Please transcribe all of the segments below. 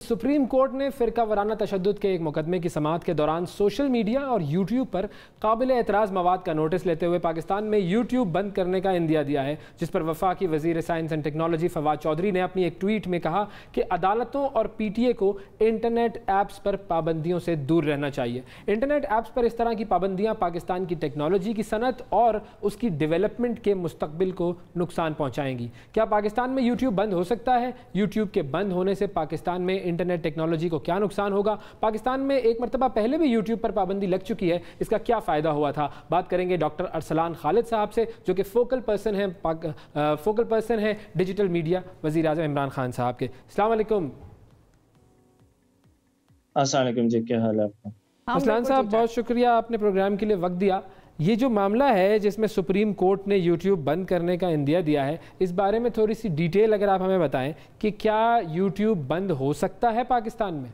Supreme court ने फिरका वराना तशद्दुद के एक मुकदमे की समाअत के दौरान सोशल मीडिया और यूट्यूब पर काबिल एतराज़ मवाद का नोटिस लेते हुए पाकिस्तान में यूट्यूब बंद करने का इंदिया दिया है, जिस पर वफाकी वज़ीर science and technology Fawad Chaudhry ने अपनी एक ट्वीट में कहा कि अदालतों और PTA को इंटरनेट ऐप्स पर पाबंदियों से दूर रहना चाहिए। इंटरनेट ऐप्स पर इस तरह की पाबंदियाँ पाकिस्तान की टेक्नोलॉजी की सनत और उसकी डेवलपमेंट के मुस्तकबिल को नुकसान पहुँचाएंगी। क्या पाकिस्तान में यूट्यूब बंद हो सकता है? यूट्यूब के बंद होने से पाकिस्तान में इंटरनेट टेक्नोलॉजी को क्या नुकसान होगा? पाकिस्तान में एक मरतबा पहले भी यूट्यूब पर पाबंदी लग चुकी है, इसका क्या फ़ायदा हुआ था? बात करेंगे डॉक्टर अरसलान खालिद साहब से, जो कि फोकल पर्सन है डिजिटल मीडिया वज़ीर आज़म इमरान खान साहब के। अस्सलाम वालेकुम। अस्सलाम वालेकुम जी, क्या हाल है आपका? अरसलान साहब, बहुत शुक्रिया आपने प्रोग्राम के लिए वक्त दिया। ये जो मामला है जिसमें सुप्रीम कोर्ट ने यूट्यूब बंद करने का इंदिया दिया है, इस बारे में थोड़ी सी डिटेल अगर आप हमें बताएं कि क्या यूट्यूब बंद हो सकता है पाकिस्तान में?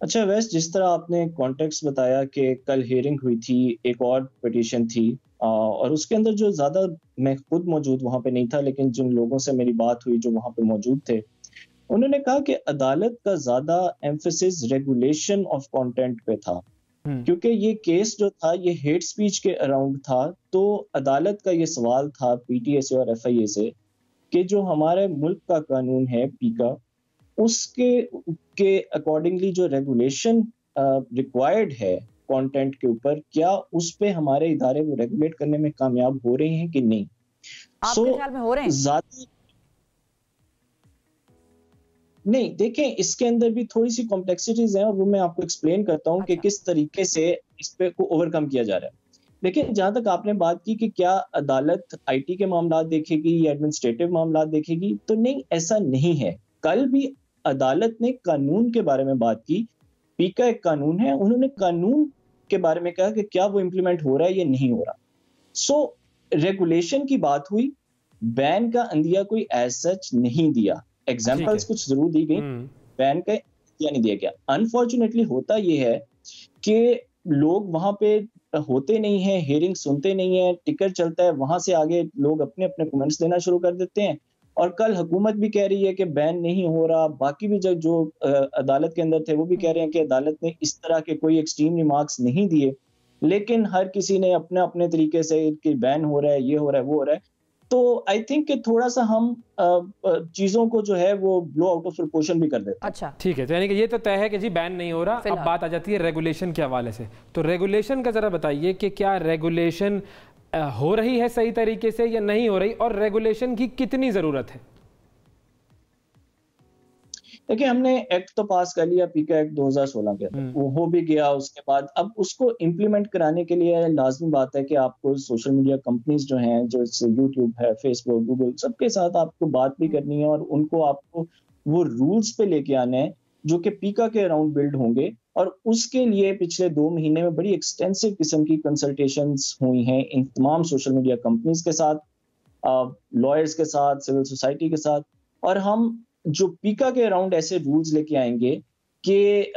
अच्छा, वैसे जिस तरह आपने कॉन्टेक्स्ट बताया कि कल हियरिंग हुई थी, एक और पिटीशन थी और उसके अंदर जो ज़्यादा मैं खुद मौजूद वहाँ पे नहीं था, लेकिन जिन लोगों से मेरी बात हुई जो वहाँ पे मौजूद थे, उन्होंने कहा कि अदालत का ज़्यादा एम्फेसिस रेगुलेशन ऑफ कंटेंट पे था, क्योंकि ये केस जो था ये हेट स्पीच के अराउंड था। तो अदालत का ये सवाल था PTA से और FIA से कि जो हमारे मुल्क का कानून है पीका, उसके के अकॉर्डिंगली जो रेगुलेशन रिक्वायर्ड है कंटेंट के ऊपर, क्या उस पे हमारे इदारे वो रेगुलेट करने में कामयाब हो रहे हैं कि नहीं? आपके ख्याल में हो रहे हैं? ज्यादा नहीं, देखें, इसके अंदर भी थोड़ी सी कॉम्प्लेक्सिटीज हैं और वो मैं आपको एक्सप्लेन करता हूँ कि किस तरीके से इस पे को ओवरकम किया जा रहा है। लेकिन जहां तक आपने बात की कि क्या अदालत IT के मामला देखेगी या एडमिनिस्ट्रेटिव मामला देखेगी, तो नहीं, ऐसा नहीं है। कल भी अदालत ने कानून के बारे में बात की। पीका एक कानून है, उन्होंने कानून के बारे में कहा कि क्या वो इम्प्लीमेंट हो रहा है या नहीं हो रहा। सो रेगुलेशन की बात हुई, बैन का अंदिया कोई एज सच नहीं दिया। एग्जाम्पल्स कुछ जरूर दी गई, बैन का अंदिया नहीं दिया गया। अनफॉर्चुनेटली होता यह है कि लोग वहां पे होते नहीं है, हियरिंग सुनते नहीं है, टिकट चलता है, वहां से आगे लोग अपने अपने कमेंट्स देना शुरू कर देते हैं। और कल हुकूमत भी कह रही है कि बैन नहीं हो रहा, बाकी भी जो अदालत के अंदर थे वो भी कह रहे हैं कि अदालत ने इस तरह के कोई एक्सट्रीम रिमार्क्स नहीं दिए, लेकिन हर किसी ने अपने अपने तरीके से कि बैन हो रहा है, ये हो रहा है, वो हो रहा है। तो आई थिंक कि थोड़ा सा हम चीजों को जो है वो ब्लो आउट ऑफ प्रोपोर्शन भी कर देते हैं। अच्छा, ठीक है, तो यानी कि ये तो तय है कि जी बैन नहीं हो रहा। अब बात आ जाती है रेगुलेशन के हवाले से। तो रेगुलेशन का जरा बताइए कि क्या रेगुलेशन हो रही है सही तरीके से या नहीं हो रही, और रेगुलेशन की कितनी जरूरत है? देखिए, हमने एक्ट तो पास कर लिया, पीका एक्ट 2016 के अंदर, वो हो भी गया। उसके बाद अब उसको इम्प्लीमेंट कराने के लिए लाजमी बात है कि आपको सोशल मीडिया कंपनीज जो हैं, जो यूट्यूब है, फेसबुक, गूगल, सबके साथ आपको बात भी करनी है और उनको आपको वो रूल्स पे लेके आने हैं जो कि पीका के अराउंड बिल्ड होंगे। और उसके लिए पिछले 2 महीने में बड़ी एक्सटेंसिव किस्म की कंसल्टेशंस हुई हैं इन तमाम सोशल मीडिया कंपनीज के साथ, लॉयर्स के साथ, सिविल सोसाइटी के साथ। और हम जो पीका के अराउंड ऐसे रूल्स लेके आएंगे कि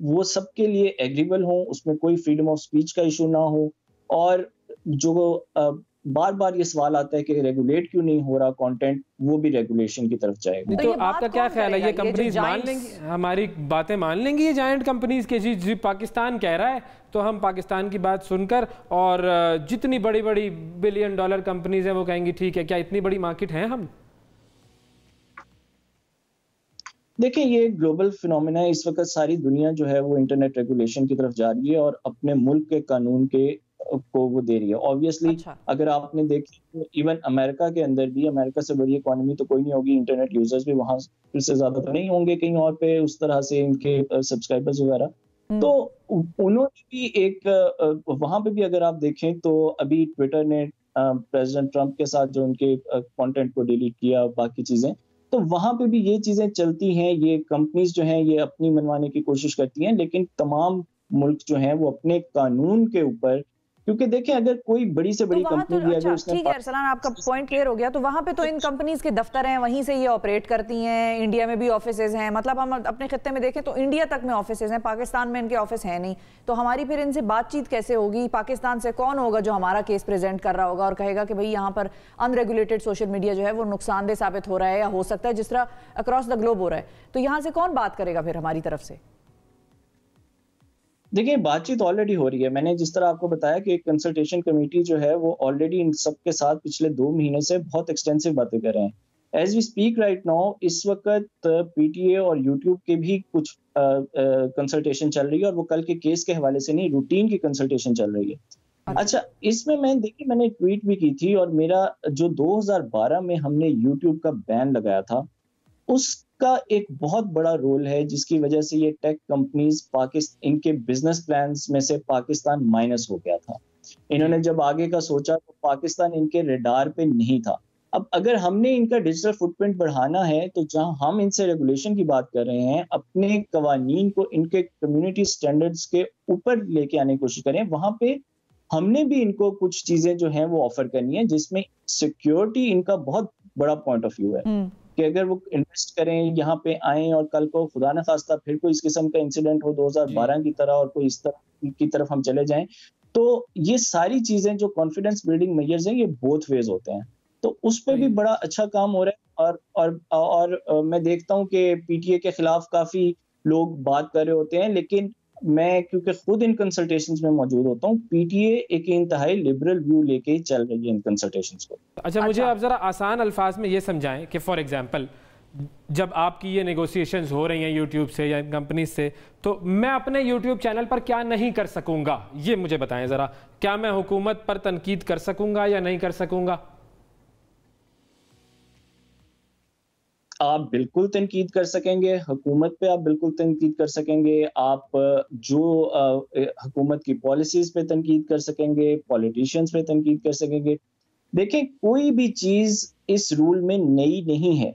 वो सबके लिए एग्रीबल हो, उसमें कोई फ्रीडम ऑफ स्पीच का इशू ना हो। और जो बार बार ये सवाल आता है कि रेगुलेट क्यों नहीं हो रहा कंटेंट, वो भी रेगुलेशन की तरफ जाएगा। तो आपका क्या ख्याल है, ये कंपनीज मान लेंगी, हमारी बातें मान लेंगी ये जायंट कंपनीज के? जी पाकिस्तान कह रहा है तो हम पाकिस्तान की बात सुनकर, और जितनी बड़ी बड़ी $1 बिलियन कंपनीज हैं वो कहेंगी ठीक है। क्या इतनी बड़ी मार्केट है हम? देखिए, ये ग्लोबल फिनोमेना है। इस वक्त सारी दुनिया जो है वो इंटरनेट रेगुलेशन की तरफ जा रही है और अपने मुल्क के कानून के को वो दे रही है। ऑब्वियसली अगर आपने देखी तो इवन अमेरिका के अंदर भी, अमेरिका से बड़ी इकोनॉमी तो कोई नहीं होगी, इंटरनेट यूजर्स भी वहां से ज्यादा तो नहीं होंगे कहीं और पे उस तरह से इनके सब्सक्राइबर्स वगैरह। तो उन्होंने भी एक वहां पे भी अगर आप देखें तो अभी ट्विटर ने प्रेसिडेंट ट्रंप के साथ जो उनके कंटेंट को डिलीट किया, बाकी चीजें, तो वहां पे भी ये चीजें चलती हैं। ये कंपनीज जो हैं ये अपनी मनवाने की कोशिश करती हैं, लेकिन तमाम मुल्क जो हैं वो अपने कानून के ऊपर क्योंकि देखें अगर कोई बड़ी से बड़ी कंपनी भी अच्छा, उसने ठीक है अरसलान, आपका पॉइंट क्लियर हो गया। तो वहां पे तो इन कंपनीज के दफ्तर हैं, वहीं से ये ऑपरेट करती हैं, इंडिया में भी ऑफिसेज हैं, मतलब हम अपने खित्ते में देखें तो इंडिया तक में ऑफिसेज हैं, पाकिस्तान में इनके ऑफिस है नहीं। तो हमारी फिर इनसे बातचीत कैसे होगी? पाकिस्तान से कौन होगा जो हमारा केस प्रेजेंट कर रहा होगा और कहेगा कि भाई यहाँ पर अनरेगुलेटेड सोशल मीडिया जो है वो नुकसानदेह साबित हो रहा है, या हो सकता है जिस तरह अक्रॉस द ग्लोब हो रहा है, तो यहाँ से कौन बात करेगा फिर हमारी तरफ से? देखिए बातचीत ऑलरेडी हो रही है। मैंने जिस तरह आपको बताया कि एक कंसल्टेशन कमेटी जो है वो ऑलरेडी इन सब के साथ पिछले 2 महीने से बहुत एक्सटेंसिव बातें कर रहे हैं। As we speak right now इस वक्त पीटीए और यूट्यूब के भी कुछ कंसल्टेशन चल रही है, और वो कल के केस के हवाले से नहीं, रूटीन की कंसल्टेशन चल रही है। अच्छा, इसमें मैंने ट्वीट भी की थी, और मेरा जो 2012 में हमने यूट्यूब का बैन लगाया था उसका एक बहुत बड़ा रोल है, जिसकी वजह से ये टेक कंपनीज पाकिस्तान इनके बिजनेस प्लान्स में से पाकिस्तान माइनस हो गया था। इन्होंने जब आगे का सोचा तो पाकिस्तान इनके रेडार पे नहीं था। अब अगर हमने इनका डिजिटल फुटप्रिंट बढ़ाना है तो जहां हम इनसे रेगुलेशन की बात कर रहे हैं, अपने कवानीन को इनके कम्युनिटी स्टैंडर्ड्स के ऊपर लेके आने की कोशिश करें, वहां पे हमने भी इनको कुछ चीजें जो हैं वो ऑफर करनी है, जिसमें सिक्योरिटी इनका बहुत बड़ा पॉइंट ऑफ व्यू है कि अगर वो इन्वेस्ट करें, यहाँ पे आए और कल को खुदा न खास्ता फिर कोई इस किस्म का इंसिडेंट हो 2012 की तरह और कोई इस तरह की तरफ हम चले जाएं, तो ये सारी चीजें जो कॉन्फिडेंस बिल्डिंग मेजर्स हैं ये बोथ वेज होते हैं। तो उस पर भी बड़ा अच्छा काम हो रहा है, और मैं देखता हूँ कि पीटीए के खिलाफ काफी लोग बात कर रहे होते हैं, लेकिन मैं क्योंकि खुद इन कंसल्टेशंस में मौजूद होता हूँ, पीटीए एक इंतहाई लिबरल व्यू लेके ही चल रही है इन कंसल्टेशंस को। अच्छा, मुझे आप जरा आसान अल्फाज में ये समझाएं कि फॉर एग्जांपल जब आपकी ये नेगोशिएशंस हो रही हैं यूट्यूब से या कंपनी से, तो मैं अपने यूट्यूब चैनल पर क्या नहीं कर सकूंगा, ये मुझे बताएं जरा। क्या मैं हुकूमत पर तनकीद कर सकूंगा या नहीं कर सकूंगा? आप बिल्कुल तनकीद कर सकेंगे, हुकूमत पे आप बिल्कुल तनकीद कर सकेंगे, आप जो हुकूमत की पॉलिसीज पे तनकीद कर सकेंगे, पॉलिटिशियंस पे तनकीद कर सकेंगे। देखें, कोई भी चीज इस रूल में नई नहीं है।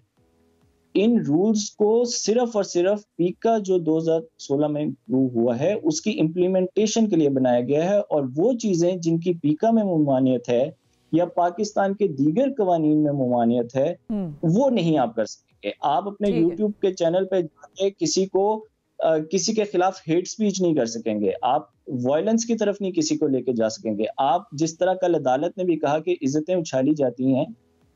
इन रूल्स को सिर्फ और सिर्फ पीका जो 2016 में अप्रूव हुआ है उसकी इम्प्लीमेंटेशन के लिए बनाया गया है, और वो चीजें जिनकी पीका में ममानियत है या पाकिस्तान के दीगर कवानीन में ममानियत है वो नहीं आप कर सकेंगे। आप अपने YouTube के चैनल पे जाके किसी के खिलाफ हेट स्पीच नहीं कर सकेंगे, आप वायलेंस की तरफ नहीं किसी को लेके जा सकेंगे। आप जिस तरह कल अदालत ने भी कहा कि इज्जतें उछाली जाती हैं,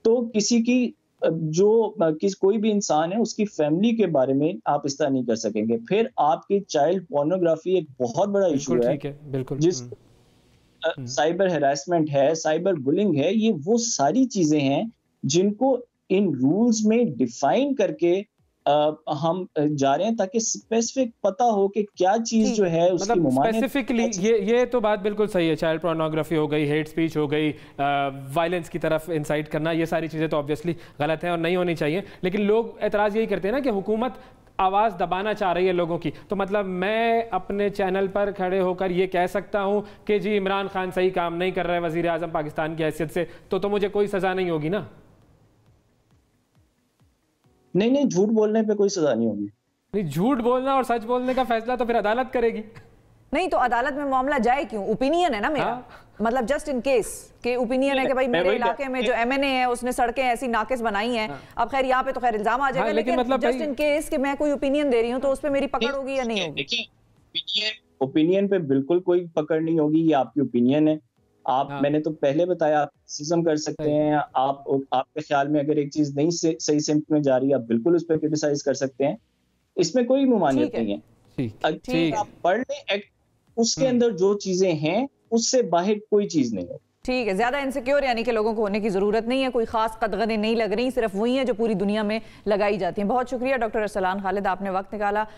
तो किसी की कोई भी इंसान है उसकी फैमिली के बारे में आप इस तरह नहीं कर सकेंगे। फिर आपकी चाइल्ड पोर्नोग्राफी एक बहुत बड़ा इशू है, बिल्कुल जिस साइबर हैरेसमेंट है, साइबर बुलिंग है, ये वो सारी चीजें हैं जिनको इन रूल्स में डिफाइन करके हम जा रहे हैं, ताकि स्पेसिफिक पता हो कि क्या चीज जो है उसकी मतलब स्पेसिफिकली ये तो बात बिल्कुल सही है। चाइल्ड पोर्नोग्राफी हो गई, हेट स्पीच हो गई, वायलेंस की तरफ इंसाइट करना, ये सारी चीज़ें तो ऑब्वियसली गलत हैं और नहीं होनी चाहिए। लेकिन लोग एतराज़ यही करते हैं ना कि हुकूमत आवाज़ दबाना चाह रही है लोगों की। तो मतलब मैं अपने चैनल पर खड़े होकर ये कह सकता हूँ कि जी इमरान खान सही काम नहीं कर रहे वज़ीर आज़म पाकिस्तान की हैसियत से, तो मुझे कोई सज़ा नहीं होगी ना? नहीं, झूठ बोलने पे कोई सजा नहीं होगी। नहीं, झूठ बोलना और सच बोलने का फैसला तो फिर अदालत करेगी। नहीं तो अदालत में मामला जाए क्यों? ओपिनियन है ना मेरा। मतलब जस्ट इन केस के ओपिनियन है कि भाई मेरे इलाके में जो एमएनए है उसने सड़कें ऐसी नाकिस बनाई हैं। अब खैर यहाँ पे तो खैर इल्जाम आ जाएगा, लेकिन मतलब जस्ट इन केस कि मैं कोई ओपिनियन दे रही हूँ तो उस पे मेरी पकड़ होगी या नहीं होगी? देखिए, ओपिनियन पे बिल्कुल कोई पकड़ नहीं होगी, ये आपकी ओपिनियन है। मैंने तो पहले बताया, आप क्रिटिसिज्म कर सकते हैं। आपके ख्याल में अगर एक चीज नहीं सही सिम्त में जा रही है, आप बिल्कुल उस पर क्रिटिसाइज कर सकते हैं, इसमें कोई ममानियत नहीं है। अगर आप पढ़ लें एक्ट, उसके अंदर जो चीजें हैं उससे बाहर कोई चीज नहीं है। ठीक है, ज्यादा इनसिक्योर यानी कि लोगों को होने की जरूरत नहीं है, कोई खास कदगनें नहीं लग रही, सिर्फ वही है जो पूरी दुनिया में लगाई जाती हैं। बहुत शुक्रिया डॉक्टर अरसलान खालिद, आपने वक्त निकाला।